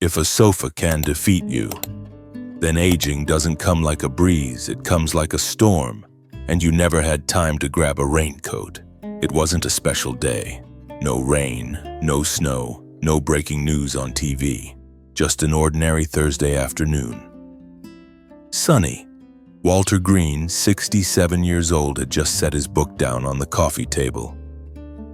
If a sofa can defeat you, then aging doesn't come like a breeze, it comes like a storm, and you never had time to grab a raincoat. It wasn't a special day. No rain, no snow, no breaking news on TV. Just an ordinary Thursday afternoon. Sunny. Walter Green, 67 years old, had just set his book down on the coffee table.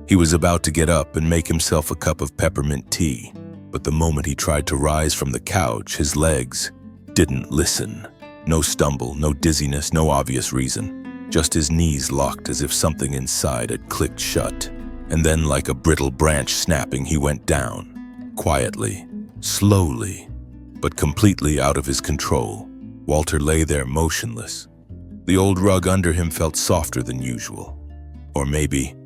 He was about to get up and make himself a cup of peppermint tea, but the moment he tried to rise from the couch, his legs didn't listen. No stumble, no dizziness, no obvious reason. Just his knees locked as if something inside had clicked shut. And then, like a brittle branch snapping, he went down. Quietly, slowly, but completely out of his control. Walter lay there motionless. The old rug under him felt softer than usual. Or maybe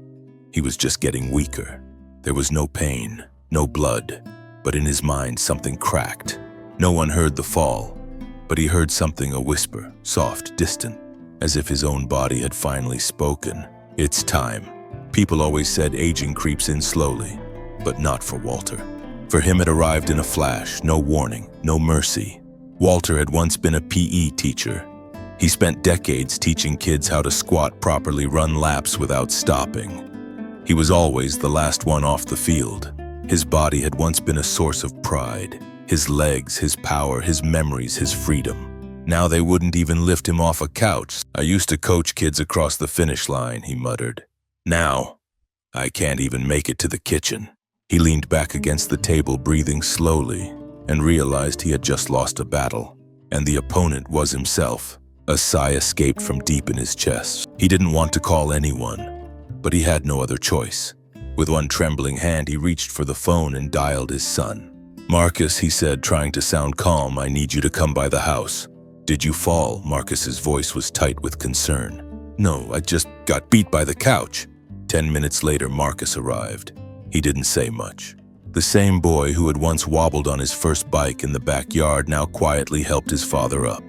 he was just getting weaker. There was no pain, no blood, but in his mind something cracked. No one heard the fall, but he heard something, a whisper, soft, distant, as if his own body had finally spoken. It's time. People always said aging creeps in slowly, but not for Walter. For him it arrived in a flash, no warning, no mercy. Walter had once been a PE teacher. He spent decades teaching kids how to squat properly, run laps without stopping. He was always the last one off the field. His body had once been a source of pride. His legs, his power, his memories, his freedom. Now they wouldn't even lift him off a couch. I used to coach kids across the finish line, he muttered. Now, I can't even make it to the kitchen. He leaned back against the table, breathing slowly, and realized he had just lost a battle. And the opponent was himself. A sigh escaped from deep in his chest. He didn't want to call anyone, but he had no other choice. With one trembling hand, he reached for the phone and dialed his son. "Marcus," he said, trying to sound calm, "I need you to come by the house." "Did you fall?" Marcus's voice was tight with concern. "No, I just got beat by the couch." 10 minutes later, Marcus arrived. He didn't say much. The same boy who had once wobbled on his first bike in the backyard now quietly helped his father up.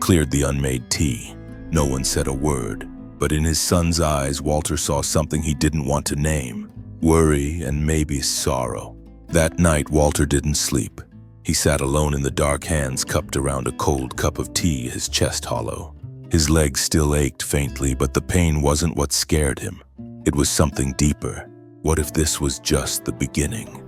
Cleared the unmade tea. No one said a word, but in his son's eyes, Walter saw something he didn't want to name. Worry and maybe sorrow. That night, Walter didn't sleep. He sat alone in the dark, hands cupped around a cold cup of tea, his chest hollow. His legs still ached faintly, but the pain wasn't what scared him. It was something deeper. What if this was just the beginning?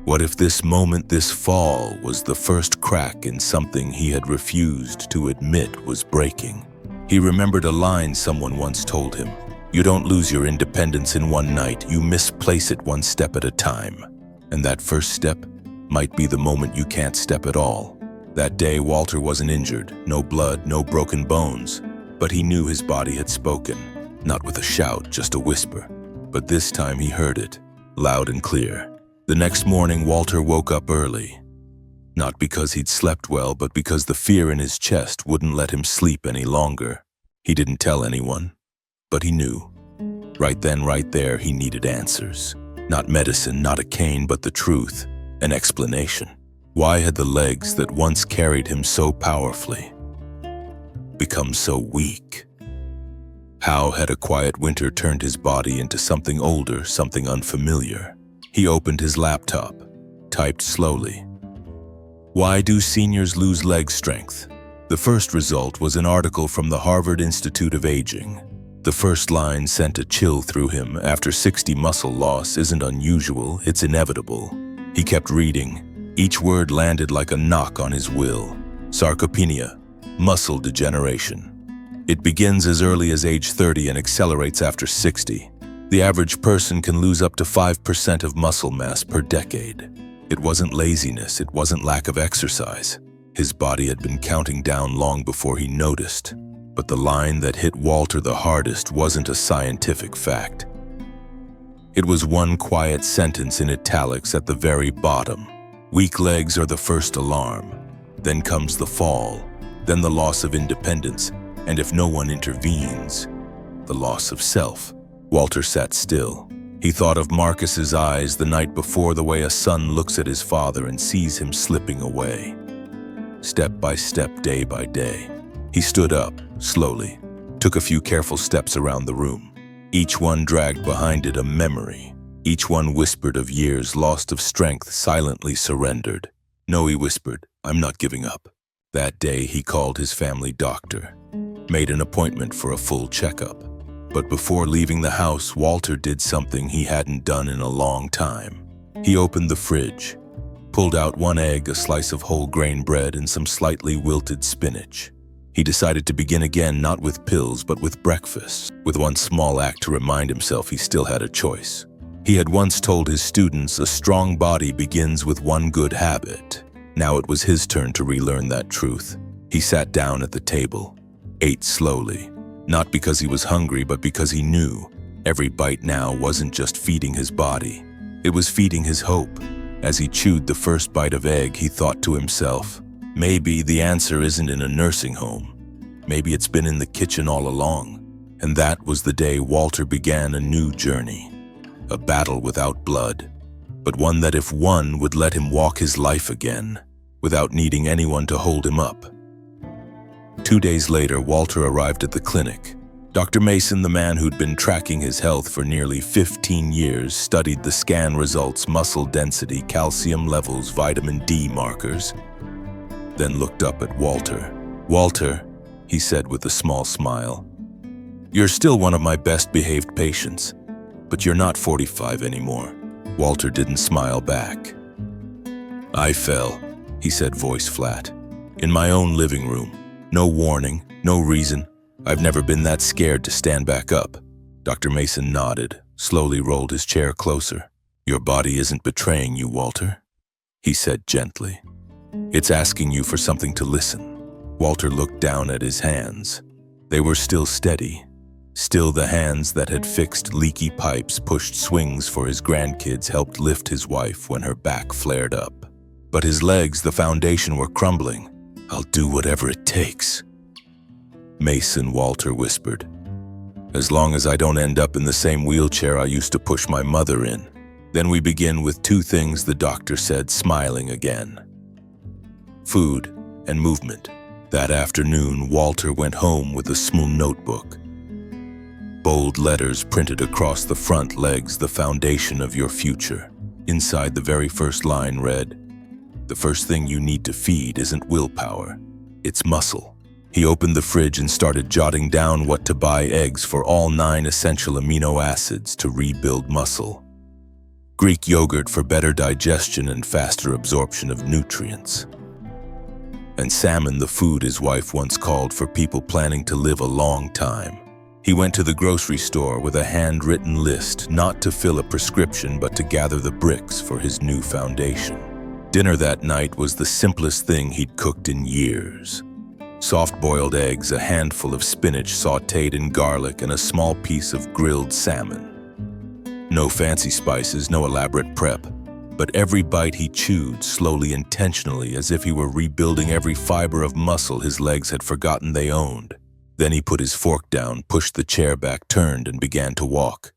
What if this moment, this fall, was the first crack in something he had refused to admit was breaking? He remembered a line someone once told him. "You don't lose your independence in one night, you misplace it one step at a time." And that first step might be the moment you can't step at all. That day, Walter wasn't injured, no blood, no broken bones, but he knew his body had spoken, not with a shout, just a whisper. But this time he heard it, loud and clear. The next morning, Walter woke up early. Not because he'd slept well, but because the fear in his chest wouldn't let him sleep any longer. He didn't tell anyone, but he knew. Right then, right there, he needed answers. Not medicine, not a cane, but the truth, an explanation. Why had the legs that once carried him so powerfully become so weak? How had a quiet winter turned his body into something older, something unfamiliar? He opened his laptop, typed slowly. Why do seniors lose leg strength? The first result was an article from the Harvard Institute of Aging. The first line sent a chill through him. After 60, muscle loss isn't unusual, it's inevitable. He kept reading. Each word landed like a knock on his will. Sarcopenia, muscle degeneration. It begins as early as age 30 and accelerates after 60. The average person can lose up to 5% of muscle mass per decade. It wasn't laziness, it wasn't lack of exercise. His body had been counting down long before he noticed. But the line that hit Walter the hardest wasn't a scientific fact. It was one quiet sentence in italics at the very bottom. Weak legs are the first alarm. Then comes the fall, then the loss of independence, and if no one intervenes, the loss of self. Walter sat still. He thought of Marcus's eyes the night before, the way a son looks at his father and sees him slipping away. step by step, day by day. He stood up, slowly, took a few careful steps around the room. Each one dragged behind it a memory. Each one whispered of years lost of strength, silently surrendered. "No," he whispered, "I'm not giving up." That day he called his family doctor, made an appointment for a full checkup. But before leaving the house, Walter did something he hadn't done in a long time. He opened the fridge, pulled out one egg, a slice of whole grain bread, and some slightly wilted spinach. He decided to begin again, not with pills, but with breakfast, with one small act to remind himself he still had a choice. He had once told his students, a strong body begins with one good habit. Now it was his turn to relearn that truth. He sat down at the table, ate slowly, not because he was hungry, but because he knew every bite now wasn't just feeding his body. It was feeding his hope. As he chewed the first bite of egg, he thought to himself, maybe the answer isn't in a nursing home. Maybe it's been in the kitchen all along. And that was the day Walter began a new journey. A battle without blood, but one that if won would let him walk his life again, without needing anyone to hold him up. 2 days later, Walter arrived at the clinic. Dr. Mason, the man who'd been tracking his health for nearly 15 years, studied the scan results, muscle density, calcium levels, vitamin D markers, then looked up at Walter. "Walter," he said with a small smile, "you're still one of my best-behaved patients, but you're not 45 anymore." Walter didn't smile back. "I fell," he said, voice flat, "in my own living room. No warning, no reason. I've never been that scared to stand back up." Dr. Mason nodded, slowly rolled his chair closer. "Your body isn't betraying you, Walter," he said gently. "It's asking you for something to listen." Walter looked down at his hands. They were still steady, still the hands that had fixed leaky pipes, pushed swings for his grandkids, helped lift his wife when her back flared up. But his legs, the foundation, were crumbling. "I'll do whatever it takes." "Mason," Walter whispered, "as long as I don't end up in the same wheelchair I used to push my mother in. Then we begin with 2 things," the doctor said, smiling again. "Food and movement." That afternoon, Walter went home with a small notebook. Bold letters printed across the front legs, "The foundation of your future." Inside, the very first line read, "The first thing you need to feed isn't willpower, it's muscle." He opened the fridge and started jotting down what to buy: eggs for all 9 essential amino acids to rebuild muscle, Greek yogurt for better digestion and faster absorption of nutrients, and salmon, the food his wife once called for people planning to live a long time. He went to the grocery store with a handwritten list, not to fill a prescription, but to gather the bricks for his new foundation. Dinner that night was the simplest thing he'd cooked in years. Soft-boiled eggs, a handful of spinach sautéed in garlic, and a small piece of grilled salmon. No fancy spices, no elaborate prep, but every bite he chewed, slowly, intentionally, as if he were rebuilding every fiber of muscle his legs had forgotten they owned. Then he put his fork down, pushed the chair back, turned, and began to walk.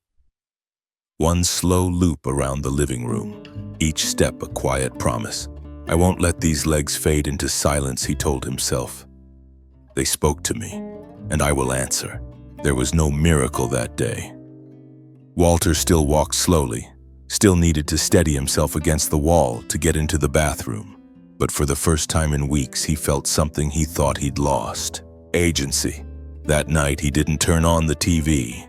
One slow loop around the living room, each step a quiet promise. "I won't let these legs fade into silence," he told himself. "They spoke to me, and I will answer." There was no miracle that day. Walter still walked slowly, still needed to steady himself against the wall to get into the bathroom. But for the first time in weeks, he felt something he thought he'd lost: agency. That night, he didn't turn on the TV.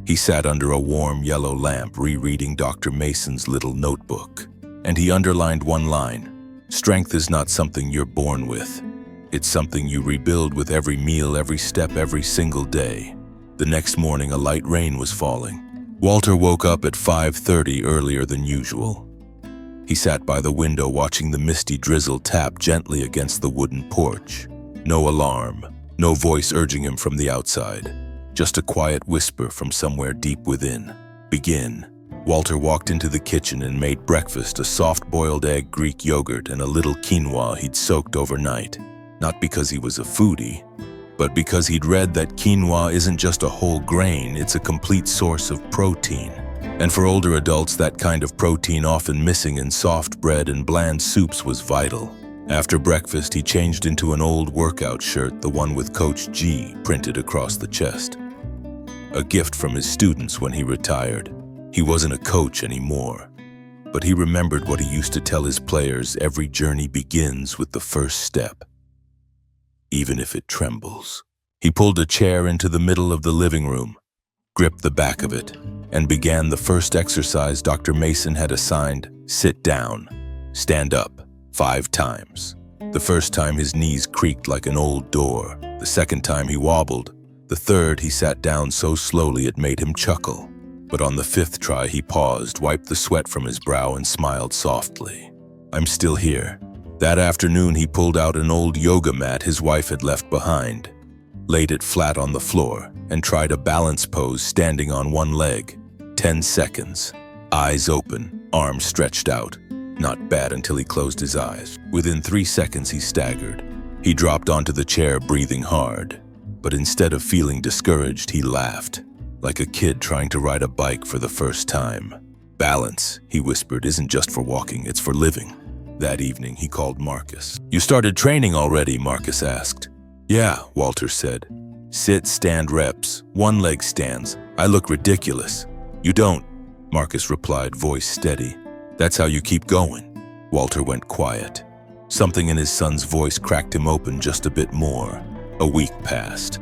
He sat under a warm yellow lamp, rereading Dr. Mason's little notebook. And he underlined one line: "Strength is not something you're born with. It's something you rebuild with every meal, every step, every single day." The next morning, a light rain was falling. Walter woke up at 5:30, earlier than usual. He sat by the window, watching the misty drizzle tap gently against the wooden porch. No alarm, no voice urging him from the outside. Just a quiet whisper from somewhere deep within. "Begin." Walter walked into the kitchen and made breakfast: a soft-boiled egg, Greek yogurt, and a little quinoa he'd soaked overnight. Not because he was a foodie, but because he'd read that quinoa isn't just a whole grain, it's a complete source of protein. And for older adults, that kind of protein, often missing in soft bread and bland soups, was vital. After breakfast, he changed into an old workout shirt, the one with Coach G printed across the chest. A gift from his students when he retired. He wasn't a coach anymore, but he remembered what he used to tell his players: every journey begins with the first step, even if it trembles. He pulled a chair into the middle of the living room, gripped the back of it, and began the first exercise Dr. Mason had assigned: sit down, stand up, 5 times. The first time his knees creaked like an old door. The second time he wobbled. The third he sat down so slowly it made him chuckle. But on the 5th try he paused, wiped the sweat from his brow, and smiled softly. I'm still here. That afternoon he pulled out an old yoga mat his wife had left behind, laid it flat on the floor, and tried a balance pose standing on one leg. 10 seconds. Eyes open, arms stretched out. Not bad until he closed his eyes. Within 3 seconds he staggered. He dropped onto the chair, breathing hard. But instead of feeling discouraged, he laughed, like a kid trying to ride a bike for the first time. Balance, he whispered, isn't just for walking, it's for living. That evening he called Marcus. You started training already? Marcus asked. Yeah, Walter said. Sit, stand reps, 1 leg stands. I look ridiculous. You don't, Marcus replied, voice steady. That's how you keep going. Walter went quiet. Something in his son's voice cracked him open just a bit more. A week passed.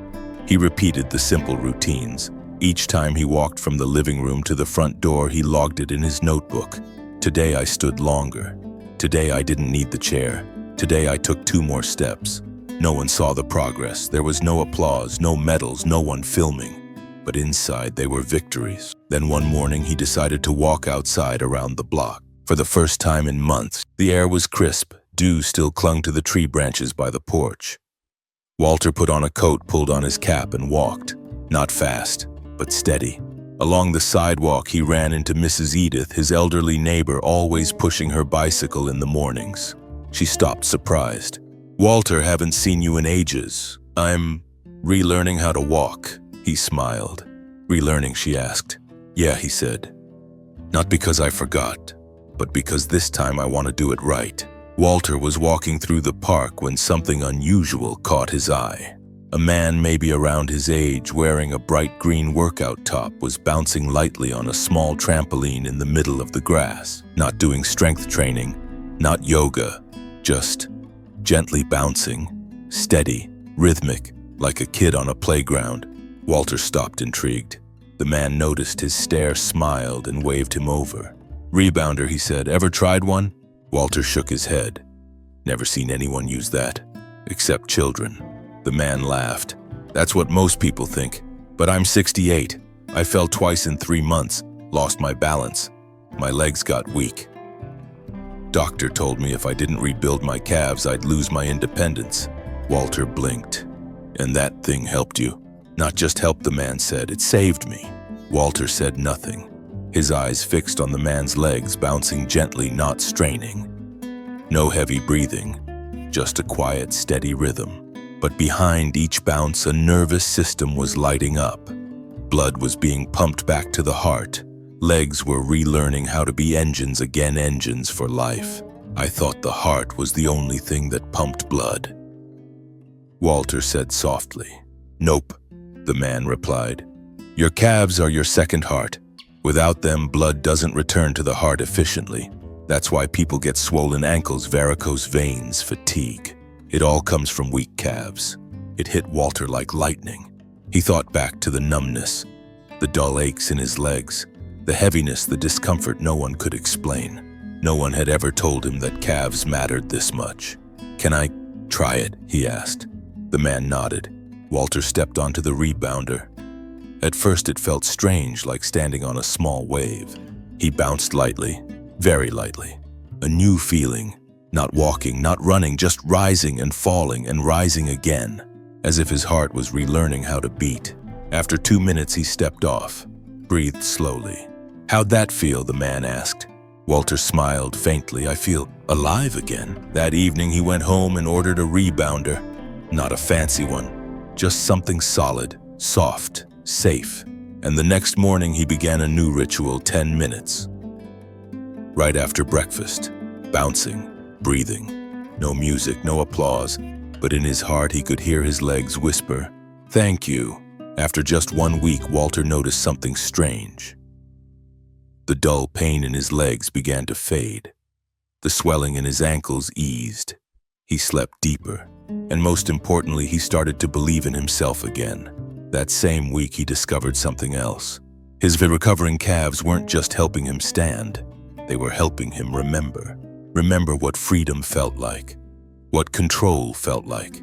He repeated the simple routines. Each time he walked from the living room to the front door, he logged it in his notebook. Today I stood longer. Today I didn't need the chair. Today I took 2 more steps. No one saw the progress. There was no applause, no medals, no one filming. But inside they were victories. Then one morning he decided to walk outside around the block. For the first time in months, the air was crisp. Dew still clung to the tree branches by the porch. Walter put on a coat, pulled on his cap, and walked. Not fast, but steady. Along the sidewalk, he ran into Mrs. Edith, his elderly neighbor, always pushing her bicycle in the mornings. She stopped, surprised. Walter, haven't seen you in ages. I'm relearning how to walk. He smiled. Relearning, she asked. Yeah, he said. Not because I forgot, but because this time I want to do it right. Walter was walking through the park when something unusual caught his eye. A man maybe around his age, wearing a bright green workout top, was bouncing lightly on a small trampoline in the middle of the grass. Not doing strength training, not yoga, just gently bouncing, steady, rhythmic, like a kid on a playground. Walter stopped, intrigued. The man noticed his stare, smiled, and waved him over. Rebounder, he said. Ever tried one? Walter shook his head. Never seen anyone use that, except children. The man laughed. That's what most people think. But I'm 68. I fell twice in 3 months, lost my balance. My legs got weak. Doctor told me if I didn't rebuild my calves, I'd lose my independence. Walter blinked. And that thing helped you? Not just helped, the man said. It saved me. Walter said nothing. His eyes fixed on the man's legs, bouncing gently, not straining. No heavy breathing, just a quiet, steady rhythm. But behind each bounce, a nervous system was lighting up. Blood was being pumped back to the heart. Legs were relearning how to be engines again, engines for life. I thought the heart was the only thing that pumped blood. Walter said softly. Nope, the man replied. Your calves are your second heart. Without them, blood doesn't return to the heart efficiently. That's why people get swollen ankles, varicose veins, fatigue. It all comes from weak calves. It hit Walter like lightning. He thought back to the numbness, the dull aches in his legs, the heaviness, the discomfort no one could explain. No one had ever told him that calves mattered this much. Can I try it? He asked. The man nodded. Walter stepped onto the rebounder. At first it felt strange, like standing on a small wave. He bounced lightly, very lightly. A new feeling, not walking, not running, just rising and falling and rising again, as if his heart was relearning how to beat. After 2 minutes he stepped off, breathed slowly. How'd that feel? The man asked. Walter smiled faintly. I feel alive again. That evening he went home and ordered a rebounder. Not a fancy one, just something solid, soft, safe. And the next morning he began a new ritual, 10 minutes. Right after breakfast, bouncing, breathing, No music, no applause, but in his heart he could hear his legs whisper, "Thank you." After just 1 week, Walter noticed something strange. The dull pain in his legs began to fade. The swelling in his ankles eased. He slept deeper, and most importantly, he started to believe in himself again. That same week, he discovered something else. His recovering calves weren't just helping him stand. They were helping him remember. Remember what freedom felt like, what control felt like,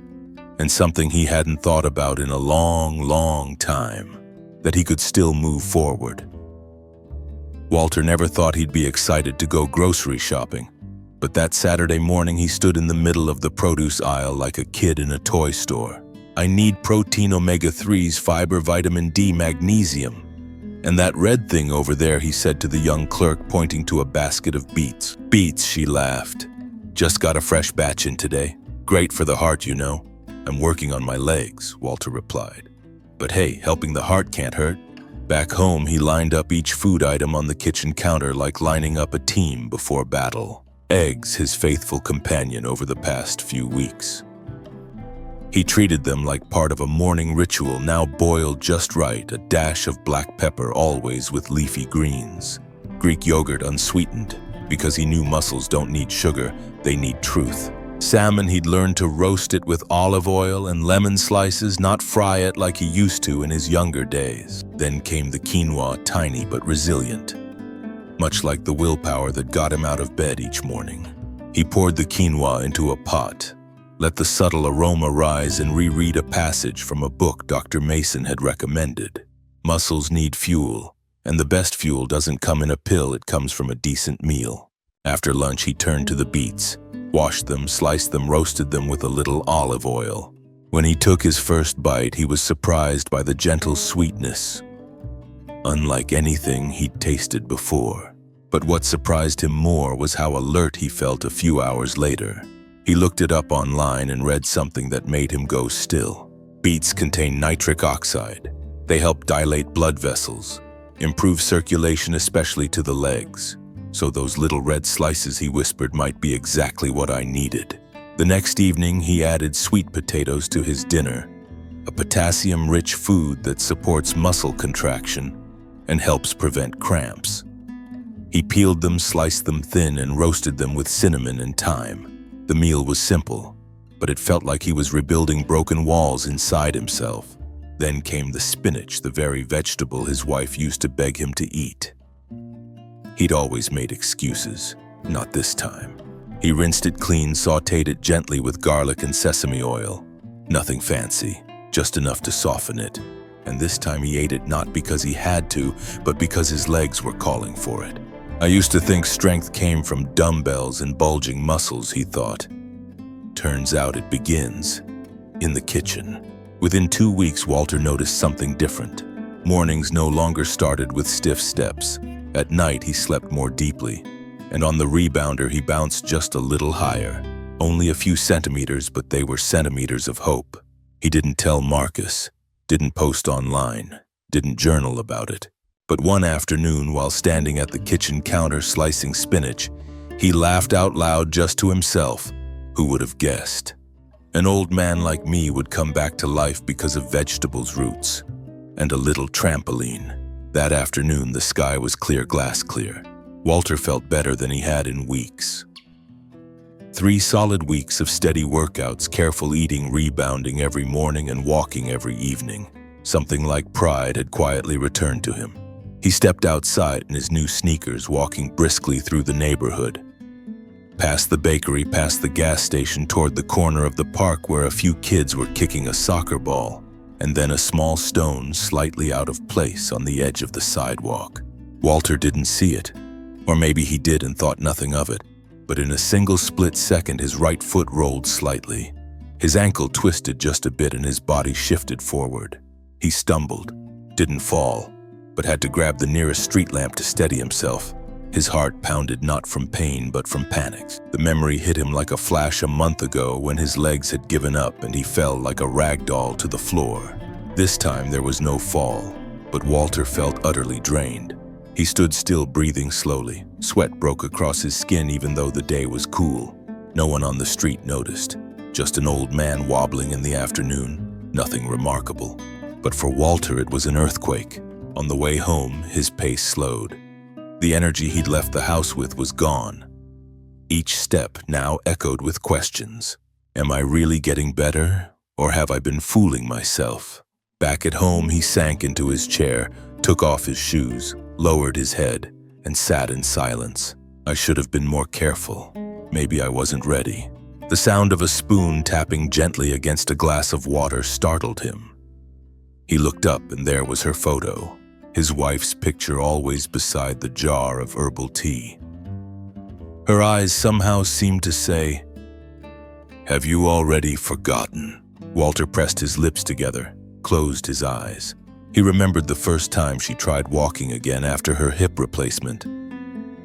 and something he hadn't thought about in a long, long time, that he could still move forward. Walter never thought he'd be excited to go grocery shopping, but that Saturday morning he stood in the middle of the produce aisle like a kid in a toy store. "I need protein, omega-3s, fiber, vitamin D, magnesium. And that red thing over there," he said to the young clerk, pointing to a basket of beets. "Beets," she laughed. "Just got a fresh batch in today. Great for the heart, you know." "I'm working on my legs," Walter replied. "But hey, helping the heart can't hurt." Back home, he lined up each food item on the kitchen counter like lining up a team before battle. Eggs, his faithful companion over the past few weeks. He treated them like part of a morning ritual, now boiled just right, a dash of black pepper, always with leafy greens. Greek yogurt unsweetened, because he knew mussels don't need sugar, they need truth. Salmon, he'd learned to roast it with olive oil and lemon slices, not fry it like he used to in his younger days. Then came the quinoa, tiny but resilient, much like the willpower that got him out of bed each morning. He poured the quinoa into a pot, let the subtle aroma rise, and reread a passage from a book Dr. Mason had recommended. Mussels need fuel, and the best fuel doesn't come in a pill, it comes from a decent meal. After lunch, he turned to the beets, washed them, sliced them, roasted them with a little olive oil. When he took his first bite, he was surprised by the gentle sweetness, unlike anything he'd tasted before. But what surprised him more was how alert he felt a few hours later. He looked it up online and read something that made him go still. Beets contain nitric oxide. They help dilate blood vessels, improve circulation, especially to the legs. So those little red slices, he whispered, might be exactly what I needed. The next evening, he added sweet potatoes to his dinner, a potassium-rich food that supports muscle contraction and helps prevent cramps. He peeled them, sliced them thin, and roasted them with cinnamon and thyme. The meal was simple, but it felt like he was rebuilding broken walls inside himself. Then came the spinach, the very vegetable his wife used to beg him to eat. He'd always made excuses. Not this time. He rinsed it clean, sautéed it gently with garlic and sesame oil. Nothing fancy, just enough to soften it. And this time he ate it not because he had to, but because his legs were calling for it. "I used to think strength came from dumbbells and bulging muscles," he thought. Turns out it begins in the kitchen. Within 2 weeks, Walter noticed something different. Mornings no longer started with stiff steps. At night, he slept more deeply, and on the rebounder, he bounced just a little higher. Only a few centimeters, but they were centimeters of hope. He didn't tell Marcus, didn't post online, didn't journal about it. But one afternoon, while standing at the kitchen counter slicing spinach, he laughed out loud just to himself. Who would have guessed? An old man like me would come back to life because of vegetables' roots and a little trampoline. That afternoon, the sky was clear, glass clear. Walter felt better than he had in weeks. 3 solid weeks of steady workouts, careful eating, rebounding every morning, and walking every evening. Something like pride had quietly returned to him. He stepped outside in his new sneakers, walking briskly through the neighborhood. Past the bakery, past the gas station, toward the corner of the park where a few kids were kicking a soccer ball, and then a small stone slightly out of place on the edge of the sidewalk. Walter didn't see it, or maybe he did and thought nothing of it, but in a single split second his right foot rolled slightly. His ankle twisted just a bit and his body shifted forward. He stumbled, didn't fall, but had to grab the nearest street lamp to steady himself. His heart pounded not from pain but from panic. The memory hit him like a flash a month ago when his legs had given up and he fell like a rag doll to the floor. This time there was no fall, but Walter felt utterly drained. He stood still, breathing slowly. Sweat broke across his skin even though the day was cool. No one on the street noticed. Just an old man wobbling in the afternoon. Nothing remarkable. But for Walter, it was an earthquake. On the way home, his pace slowed. The energy he'd left the house with was gone. Each step now echoed with questions. Am I really getting better, or have I been fooling myself? Back at home, he sank into his chair, took off his shoes, lowered his head, and sat in silence. I should have been more careful. Maybe I wasn't ready. The sound of a spoon tapping gently against a glass of water startled him. He looked up, and there was her photo, his wife's picture always beside the jar of herbal tea. Her eyes somehow seemed to say, "Have you already forgotten?" Walter pressed his lips together, closed his eyes. He remembered the first time she tried walking again after her hip replacement.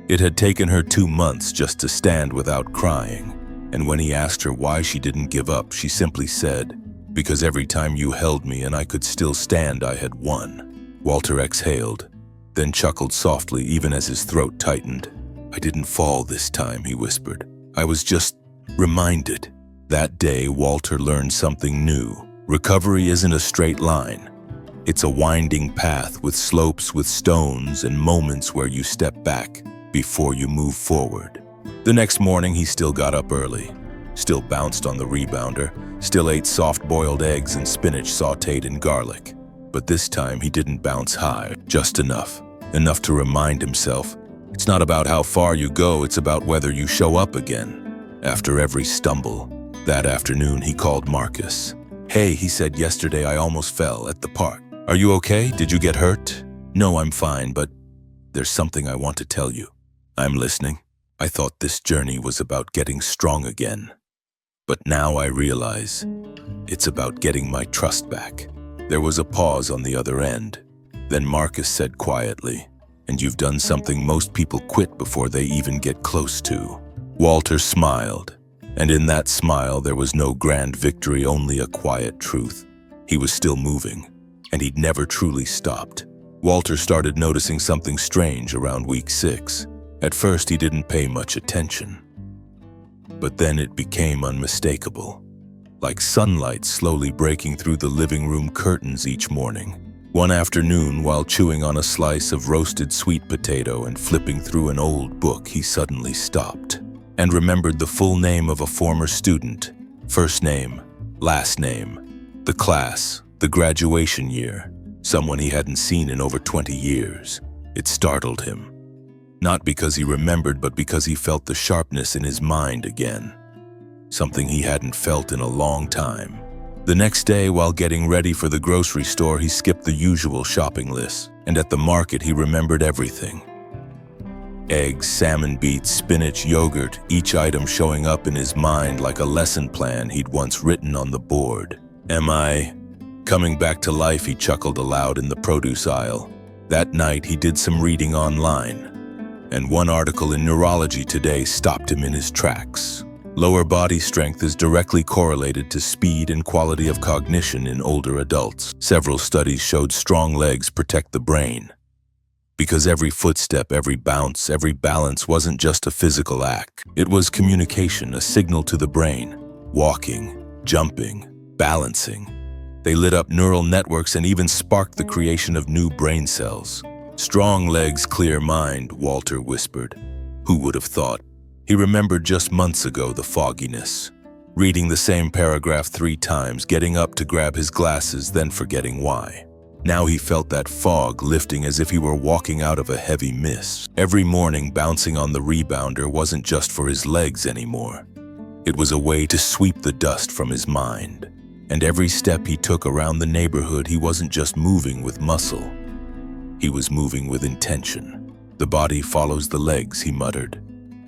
It had taken her 2 months just to stand without crying, and when he asked her why she didn't give up, she simply said, "Because every time you held me and I could still stand, I had won." Walter exhaled, then chuckled softly even as his throat tightened. "I didn't fall this time," he whispered. "I was just reminded." That day, Walter learned something new. Recovery isn't a straight line. It's a winding path with slopes, with stones, and moments where you step back before you move forward. The next morning, he still got up early, still bounced on the rebounder, still ate soft-boiled eggs and spinach sautéed in garlic. But this time, he didn't bounce high, just enough to remind himself, it's not about how far you go, it's about whether you show up again. After every stumble, that afternoon, he called Marcus. "Hey," he said, "yesterday I almost fell at the park. Are you okay? Did you get hurt?" "No, I'm fine, but there's something I want to tell you." "I'm listening." "I thought this journey was about getting strong again. But now I realize it's about getting my trust back." There was a pause on the other end. Then Marcus said quietly, "And you've done something most people quit before they even get close to." Walter smiled, and in that smile there was no grand victory, only a quiet truth. He was still moving, and he'd never truly stopped. Walter started noticing something strange around week 6. At first, he didn't pay much attention. But then it became unmistakable, like sunlight slowly breaking through the living room curtains each morning. One afternoon, while chewing on a slice of roasted sweet potato and flipping through an old book, he suddenly stopped and remembered the full name of a former student, first name, last name, the class, the graduation year, someone he hadn't seen in over 20 years. It startled him. Not because he remembered, but because he felt the sharpness in his mind again. Something he hadn't felt in a long time. The next day, while getting ready for the grocery store, he skipped the usual shopping list. And at the market, he remembered everything. Eggs, salmon beets, spinach, yogurt, each item showing up in his mind like a lesson plan he'd once written on the board. "Am I coming back to life?" he chuckled aloud in the produce aisle. That night, he did some reading online, and one article in Neurology Today stopped him in his tracks. Lower body strength is directly correlated to speed and quality of cognition in older adults. Several studies showed strong legs protect the brain, because every footstep, every bounce, every balance wasn't just a physical act. It was communication, a signal to the brain. Walking, jumping, balancing. They lit up neural networks and even sparked the creation of new brain cells. "Strong legs, clear mind," Walter whispered. Who would have thought? He remembered just months ago the fogginess. Reading the same paragraph 3 times, getting up to grab his glasses, then forgetting why. Now he felt that fog lifting as if he were walking out of a heavy mist. Every morning, bouncing on the rebounder wasn't just for his legs anymore. It was a way to sweep the dust from his mind. And every step he took around the neighborhood, he wasn't just moving with muscle. He was moving with intention. "The body follows the legs," he muttered,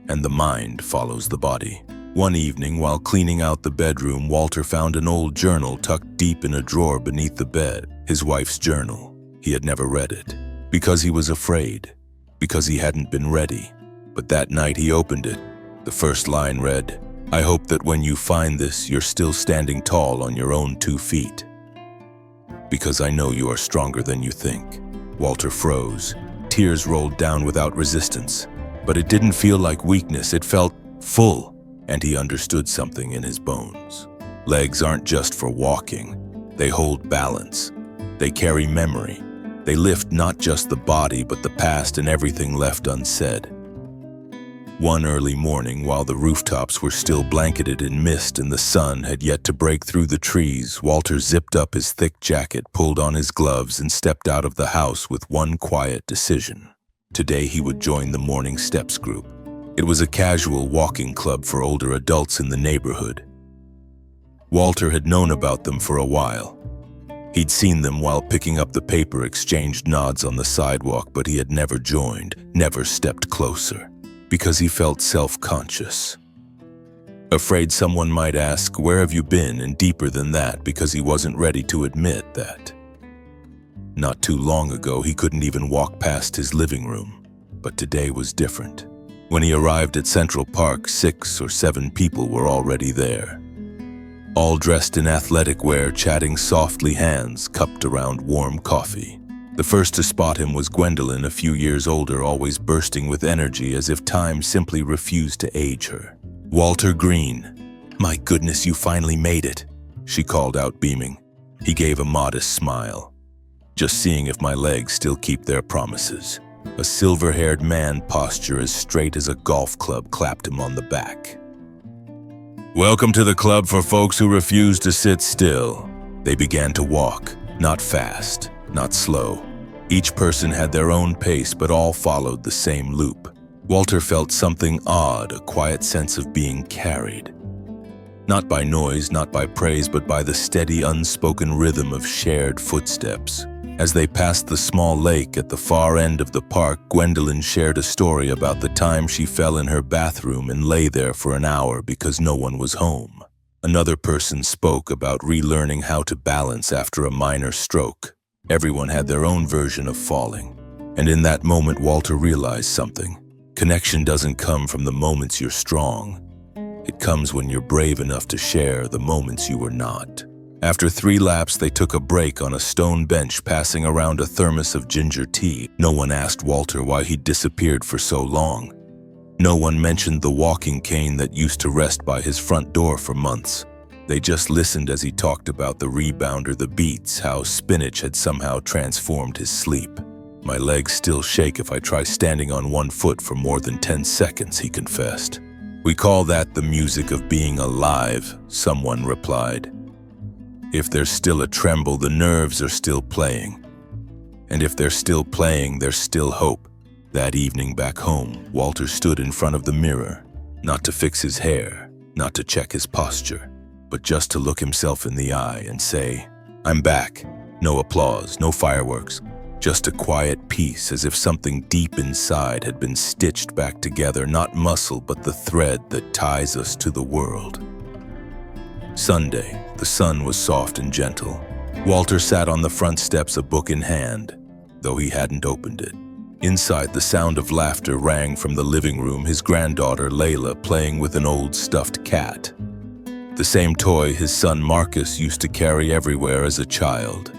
"and the mind follows the body." One evening, while cleaning out the bedroom, Walter found an old journal tucked deep in a drawer beneath the bed. His wife's journal. He had never read it, because he was afraid, because he hadn't been ready. But that night he opened it. The first line read, "I hope that when you find this, you're still standing tall on your own 2 feet. Because I know you are stronger than you think." Walter froze. Tears rolled down without resistance. But it didn't feel like weakness. It felt full. and he understood something in his bones. Legs aren't just for walking. They hold balance. They carry memory. They lift not just the body, but the past and everything left unsaid. One early morning, while the rooftops were still blanketed in mist and the sun had yet to break through the trees, Walter zipped up his thick jacket, pulled on his gloves, and stepped out of the house with one quiet decision. Today he would join the Morning Steps group. It was a casual walking club for older adults in the neighborhood. Walter had known about them for a while. He'd seen them while picking up the paper, exchanged nods on the sidewalk, but he had never joined, never stepped closer, because he felt self-conscious. Afraid someone might ask, "Where have you been?" and deeper than that, because he wasn't ready to admit that. Not too long ago, he couldn't even walk past his living room, but today was different. When he arrived at Central Park, 6 or 7 people were already there. All dressed in athletic wear, chatting softly, hands cupped around warm coffee. The first to spot him was Gwendolyn, a few years older, always bursting with energy as if time simply refused to age her. "Walter Green, my goodness, you finally made it," she called out, beaming. He gave a modest smile. "Just seeing if my legs still keep their promises." A silver-haired man, posture as straight as a golf club, clapped him on the back. "Welcome to the club for folks who refuse to sit still." They began to walk, not fast, not slow. Each person had their own pace, but all followed the same loop. Walter felt something odd, a quiet sense of being carried. Not by noise, not by praise, but by the steady, unspoken rhythm of shared footsteps. As they passed the small lake at the far end of the park, Gwendolyn shared a story about the time she fell in her bathroom and lay there for an hour because no one was home. Another person spoke about relearning how to balance after a minor stroke. Everyone had their own version of falling. And in that moment, Walter realized something. Connection doesn't come from the moments you're strong. It comes when you're brave enough to share the moments you were not. After 3 laps, they took a break on a stone bench, passing around a thermos of ginger tea. No one asked Walter why he'd disappeared for so long. No one mentioned the walking cane that used to rest by his front door for months. They just listened as he talked about the rebounder, the beats, how spinach had somehow transformed his sleep. "My legs still shake if I try standing on one foot for more than 10 seconds, he confessed. "We call that the music of being alive," someone replied. "If there's still a tremble, the nerves are still playing. And if they're still playing, there's still hope." That evening back home, Walter stood in front of the mirror, not to fix his hair, not to check his posture, but just to look himself in the eye and say, "I'm back." No applause, no fireworks, just a quiet peace, as if something deep inside had been stitched back together, not muscle, but the thread that ties us to the world. Sunday, the sun was soft and gentle. Walter sat on the front steps, a book in hand, though he hadn't opened it. Inside, the sound of laughter rang from the living room, his granddaughter Layla playing with an old stuffed cat. The same toy his son Marcus used to carry everywhere as a child.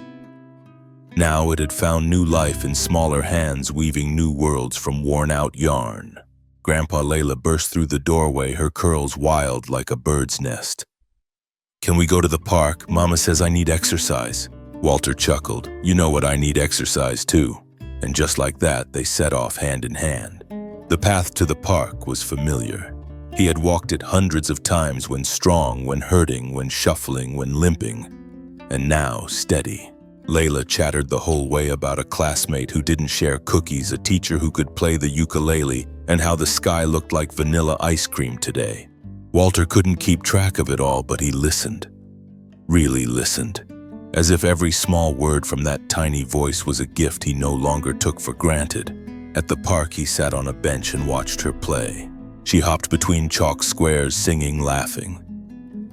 Now it had found new life in smaller hands, weaving new worlds from worn-out yarn. Grandpa Layla burst through the doorway, her curls wild like a bird's nest. "Can we go to the park? Mama says I need exercise." Walter chuckled. "You know what, I need exercise too." And just like that, they set off hand in hand. The path to the park was familiar. He had walked it hundreds of times, when strong, when hurting, when shuffling, when limping. And now, steady. Layla chattered the whole way about a classmate who didn't share cookies, a teacher who could play the ukulele, and how the sky looked like vanilla ice cream today. Walter couldn't keep track of it all, but he listened. Really listened. As if every small word from that tiny voice was a gift he no longer took for granted. At the park, he sat on a bench and watched her play. She hopped between chalk squares, singing, laughing.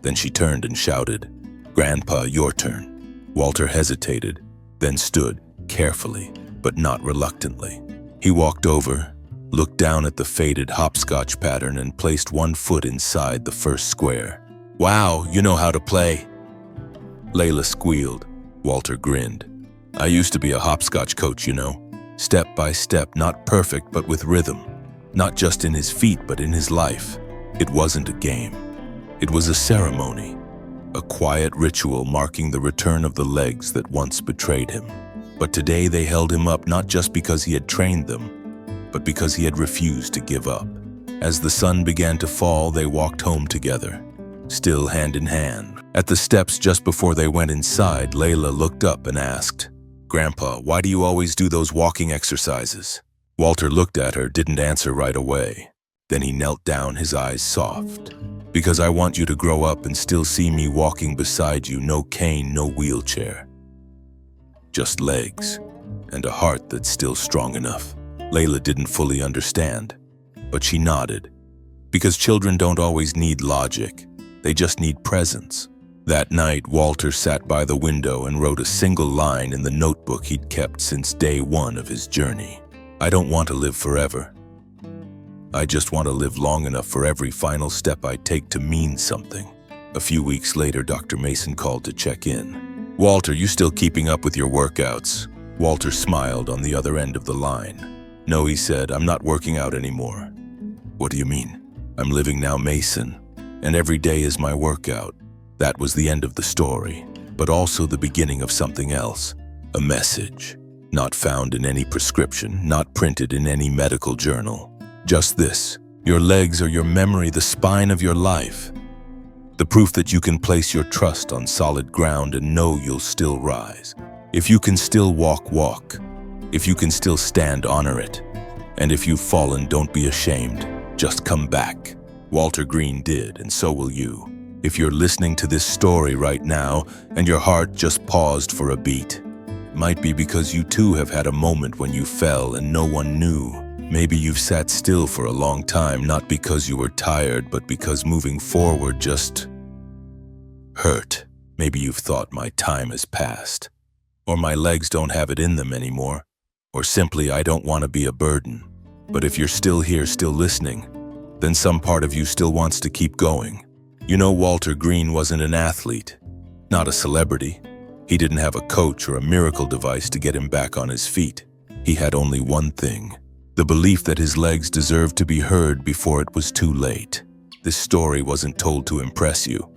Then she turned and shouted, "Grandpa, your turn." Walter hesitated, then stood, carefully, but not reluctantly. He walked over, looked down at the faded hopscotch pattern, and placed one foot inside the first square. "Wow, you know how to play." Layla squealed. Walter grinned. "I used to be a hopscotch coach, you know. Step by step, not perfect, but with rhythm. Not just in his feet, but in his life." It wasn't a game. It was a ceremony, a quiet ritual marking the return of the legs that once betrayed him. But today they held him up not just because he had trained them, but because he had refused to give up. As the sun began to fall, they walked home together, still hand in hand. At the steps just before they went inside, Layla looked up and asked, "Grandpa, why do you always do those walking exercises?" Walter looked at her, didn't answer right away. Then he knelt down, his eyes soft. "Because I want you to grow up and still see me walking beside you, no cane, no wheelchair. Just legs, and a heart that's still strong enough." Layla didn't fully understand, but she nodded. Because children don't always need logic, they just need presence. That night, Walter sat by the window and wrote a single line in the notebook he'd kept since day one of his journey. "I don't want to live forever. I just want to live long enough for every final step I take to mean something." A few weeks later, Dr. Mason called to check in. "Walter, you still keeping up with your workouts?" Walter smiled on the other end of the line. "No," he said, "I'm not working out anymore." "What do you mean?" "I'm living now, Mason, and every day is my workout." That was the end of the story, but also the beginning of something else. A message, not found in any prescription, not printed in any medical journal. Just this: your legs are your memory, the spine of your life. The proof that you can place your trust on solid ground and know you'll still rise. If you can still walk, walk. If you can still stand, honor it. And if you've fallen, don't be ashamed. Just come back. Walter Green did, and so will you. If you're listening to this story right now and your heart just paused for a beat, it might be because you too have had a moment when you fell and no one knew. Maybe you've sat still for a long time, not because you were tired, but because moving forward just hurt. Maybe you've thought, "My time has passed," or "My legs don't have it in them anymore," or simply, "I don't want to be a burden." But if you're still here, still listening, then some part of you still wants to keep going. You know, Walter Green wasn't an athlete, not a celebrity. He didn't have a coach or a miracle device to get him back on his feet. He had only one thing: the belief that his legs deserved to be heard before it was too late. This story wasn't told to impress you.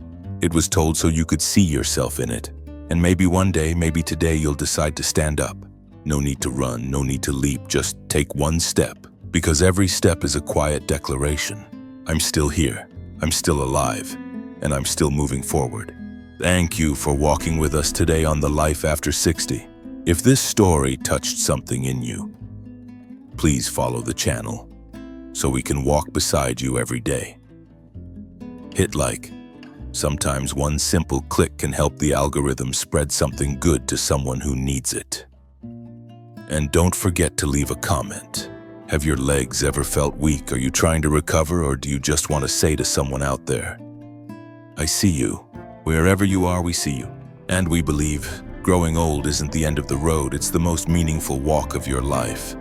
It was told so you could see yourself in it. And maybe one day, maybe today, you'll decide to stand up. No need to run, no need to leap, just take one step. Because every step is a quiet declaration. I'm still here, I'm still alive, and I'm still moving forward. Thank you for walking with us today on The Life After 60. If this story touched something in you, please follow the channel so we can walk beside you every day. Hit like. Sometimes one simple click can help the algorithm spread something good to someone who needs it. And don't forget to leave a comment. Have your legs ever felt weak? Are you trying to recover, or do you just want to say to someone out there, "I see you. Wherever you are, we see you." And we believe growing old isn't the end of the road, it's the most meaningful walk of your life.